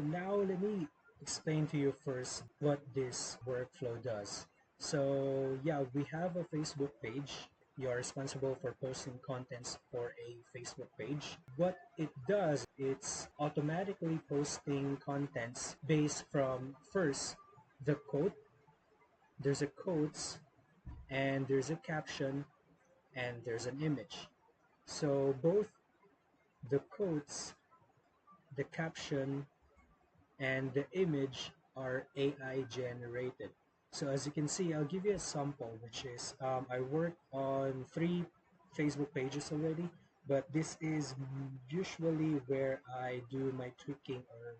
Now let me explain to you first what this workflow does. So yeah, we have a Facebook page. You are responsible for posting contents for a Facebook page. What it does, it's automatically posting contents based from first the quote, there's a quotes, and there's a caption, and there's an image. So both the quotes, the caption, and the image are AI generated. So as you can see, I'll give you a sample, which is I work on 3 Facebook pages already, but this is usually where I do my tweaking or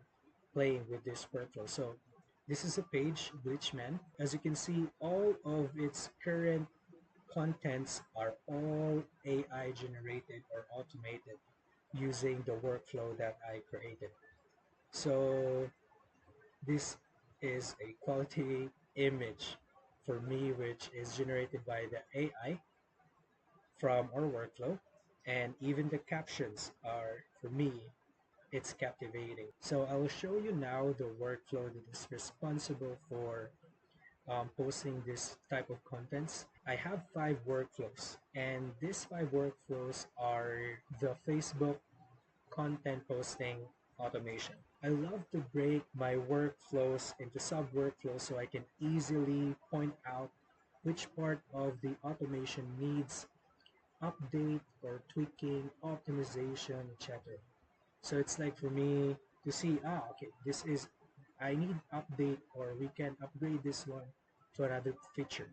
playing with this workflow. So this is a page, Glitchman. As you can see, all of its current contents are all AI generated or automated using the workflow that I created. So this is a quality image for me, which is generated by the AI from our workflow. And even the captions are, for me, it's captivating. So I will show you now the workflow that is responsible for posting this type of contents. I have 5 workflows, and these 5 workflows are the Facebook content posting automation. I love to break my workflows into sub workflows so I can easily point out which part of the automation needs update or tweaking, optimization, etc. So it's like for me to see, okay, this is, I need update or we can upgrade this one to another feature.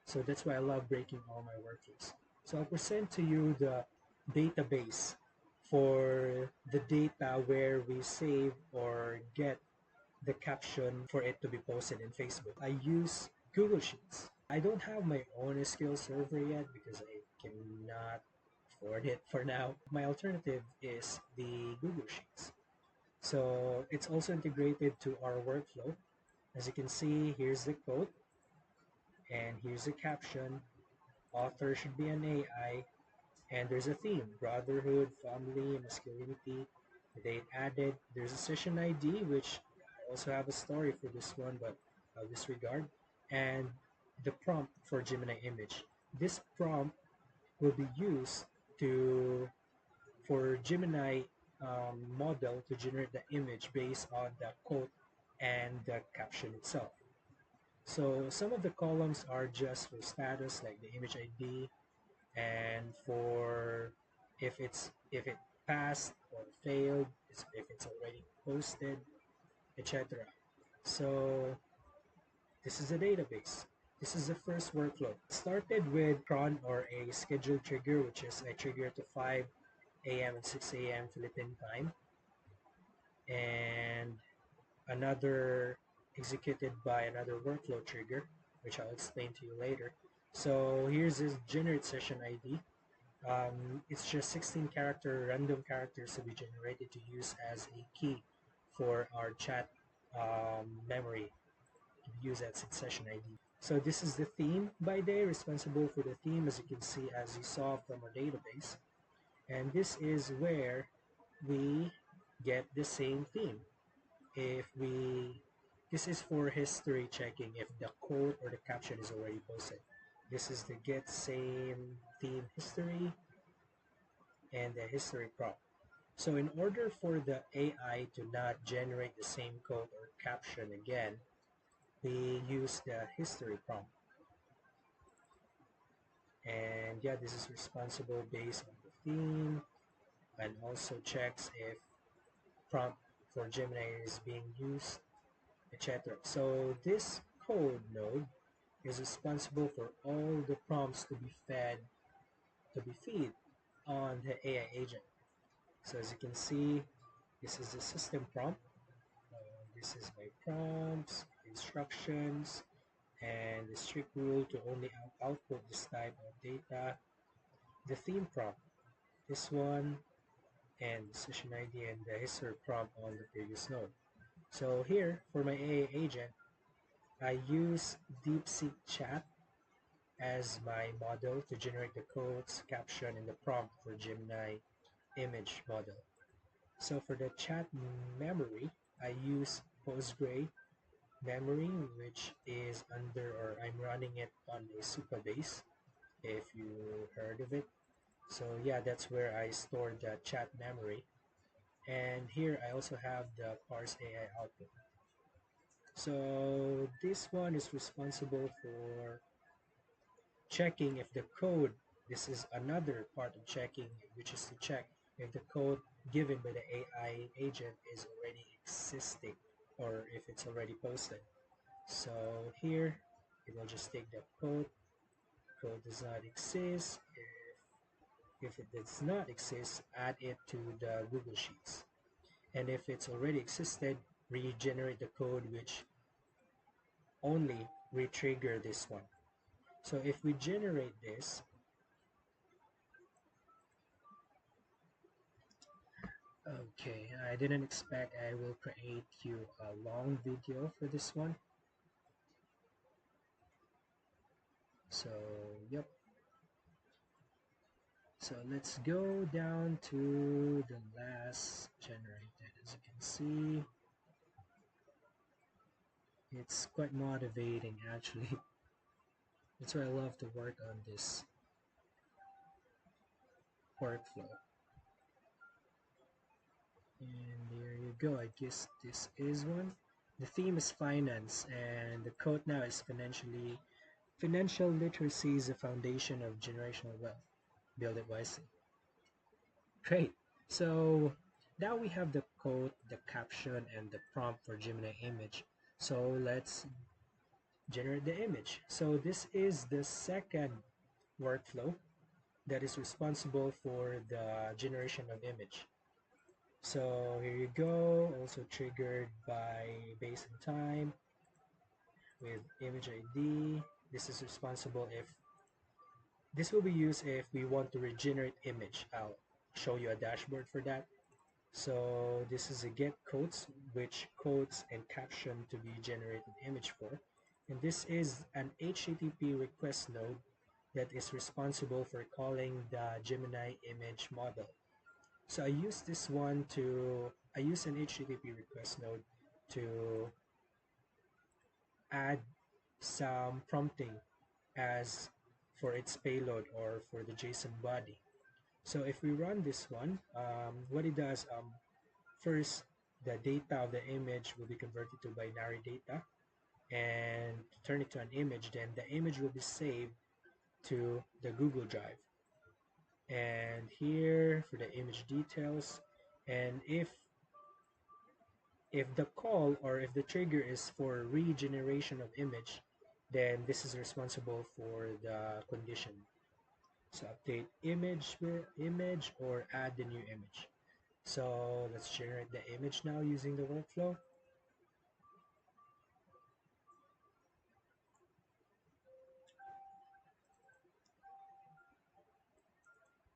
So that's why I love breaking all my workflows. So I'll present to you the database for the data where we save or get the caption for it to be posted in Facebook. I use Google Sheets. I don't have my own SQL server yet because I cannot afford it for now. My alternative is the Google Sheets. So it's also integrated to our workflow. As you can see, here's the quote and here's the caption. Author should be an AI, and there's a theme: brotherhood, family, masculinity. They added, there's a session ID, which I also have a story for this one, but I'll disregard. And the prompt for Gemini image. This prompt will be used to for Gemini model to generate the image based on the quote and the caption itself. So some of the columns are just for status, like the image ID, and for if it passed or failed, if it's already posted, etc. So this is the database. This is the first workflow. It started with cron or a scheduled trigger, which is a trigger to 5 a.m. and 6 a.m. Philippine time, and another executed by another workflow trigger, which I'll explain to you later. So here's this generate session ID. It's just 16 character random characters to be generated to use as a key for our chat memory to be used as its session ID. So this is the theme by day, responsible for the theme, as you can see, as you saw from our database. And this is where we get the same theme. If we, this is for history checking if the quote or the caption is already posted. This is the get same theme history and the history prompt. So in order for the AI to not generate the same code or caption again, we use the history prompt. And yeah, this is responsible based on the theme and also checks if prompt for Gemini is being used, etc. So this code node is responsible for all the prompts to be fed, to be fed on the AI agent. So as you can see, this is the system prompt. This is my prompts, instructions, and the strict rule to only output this type of data. The theme prompt, this one, and the session ID and the history prompt on the previous node. So here, for my AI agent, I use DeepSeek chat as my model to generate the codes, caption, and the prompt for Gemini image model. So for the chat memory, I use Postgre memory, which is under, or I'm running it on a Supabase, if you heard of it. So yeah, that's where I store the chat memory. And here I also have the parse AI output. So this one is responsible for checking if the code, this is another part of checking, which is to check if the code given by the AI agent is already existing or if it's already posted. So here it will just take the code does not exist. If it does not exist, add it to the Google Sheets. And if it's already existed, regenerate the code which only re-trigger this one. So if we generate this, okay, I didn't expect I will create you a long video for this one. So, yep. So let's go down to the last generated. As you can see, it's quite motivating actually. That's why I love to work on this workflow. And there you go. I guess this is one. The theme is finance, and the quote now is financial literacy is the foundation of generational wealth. Build it wisely. Great. So now we have the quote, the caption, and the prompt for Gemini image. So let's generate the image. So this is the second workflow that is responsible for the generation of image. So here you go, also triggered by base and time with image ID. This is responsible if this will be used if we want to regenerate image. I'll show you a dashboard for that. So this is a get quotes, which quotes and caption to be generated image for. And this is an HTTP request node that is responsible for calling the Gemini image model. So I use an HTTP request node to add some prompting as for its payload or for the JSON body. So if we run this one, what it does, first the data of the image will be converted to binary data and turn it to an image. Then the image will be saved to the Google Drive. And here for the image details, and if the call or if the trigger is for regeneration of image, then this is responsible for the condition. So update image or add the new image. So let's generate the image now using the workflow.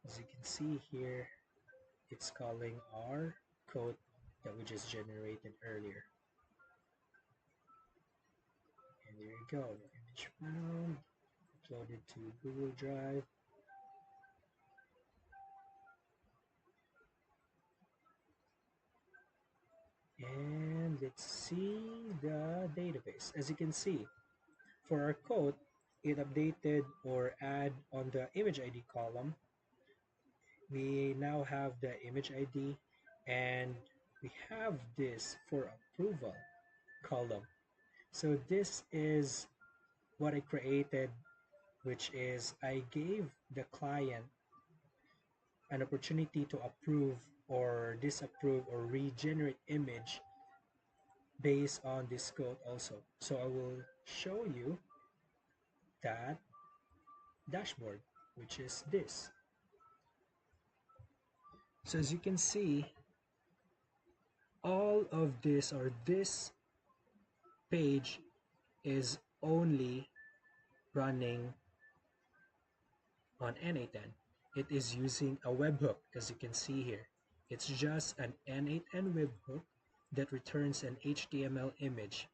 As you can see here, it's calling our code that we just generated earlier. And there you go, the image found, uploaded to Google Drive. And let's see the database. As you can see, for our code, it updated or add on the image ID column. We now have the image ID and we have this for approval column. So this is what I created, which is I gave the client an opportunity to approve or disapprove or regenerate image based on this code also. So I will show you that dashboard, which is this. So as you can see, all of this or this page is only running on N8N. It is using a webhook, as you can see here. It's just an N8N webhook that returns an HTML image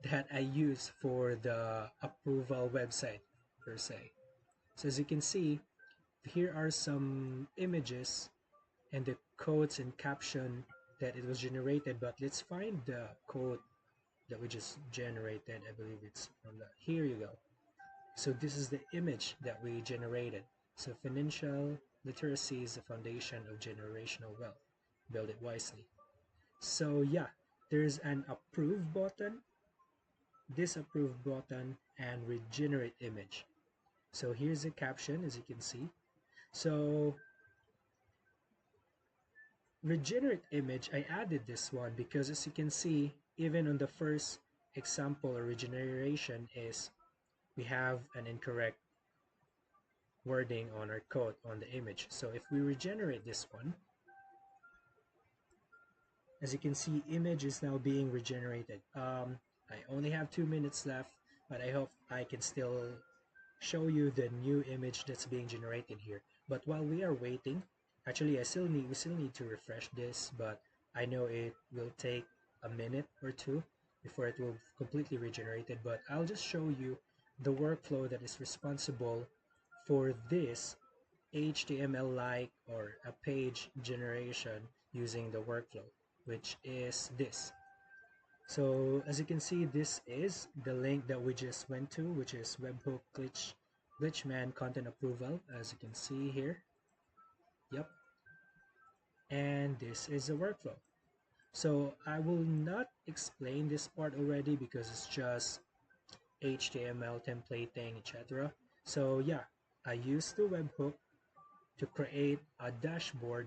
that I use for the approval website per se. So as you can see, here are some images and the quotes and caption that it was generated, but let's find the code that we just generated. I believe it's from the, here you go. So this is the image that we generated. So financial literacy is the foundation of generational wealth. Build it wisely. So yeah, there's an approve button, disapprove button, and regenerate image. So here's the caption, as you can see. So regenerate image, I added this one because as you can see, even on the first example or regeneration is we have an incorrect wording on our code on the image. So if we regenerate this one, as you can see, image is now being regenerated. I only have 2 minutes left, but I hope I can still show you the new image that's being generated here. But while we are waiting, actually we still need to refresh this, but I know it will take a minute or two before it will completely regenerated. But I'll just show you the workflow that is responsible for this HTML-like or a page generation using the workflow, which is this. So as you can see, this is the link that we just went to, which is webhook glitchman content approval, as you can see here. Yep. And this is the workflow. So I will not explain this part already because it's just HTML templating, etc. So yeah, I use the webhook to create a dashboard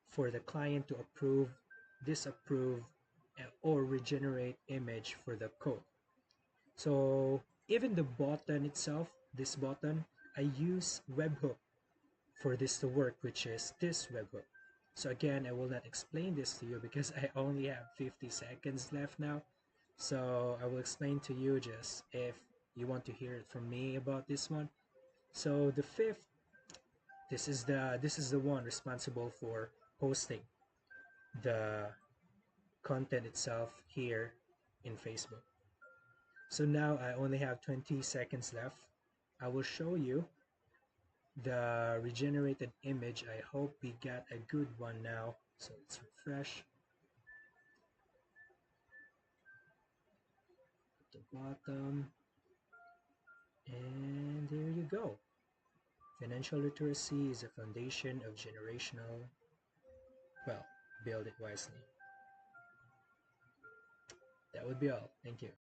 for the client to approve, disapprove, or regenerate image for the code. So even the button itself, this button, I use webhook for this to work, which is this webhook. So again, I will not explain this to you because I only have 50 seconds left now. So I will explain to you just if you want to hear it from me about this one. So the fifth, this is the one responsible for hosting the content itself here in Facebook. So now I only have 20 seconds left. I will show you the regenerated image. I hope we got a good one now. So let's refresh at the bottom. And there you go. Financial literacy is a foundation of generational, well, build it wisely. That would be all. Thank you.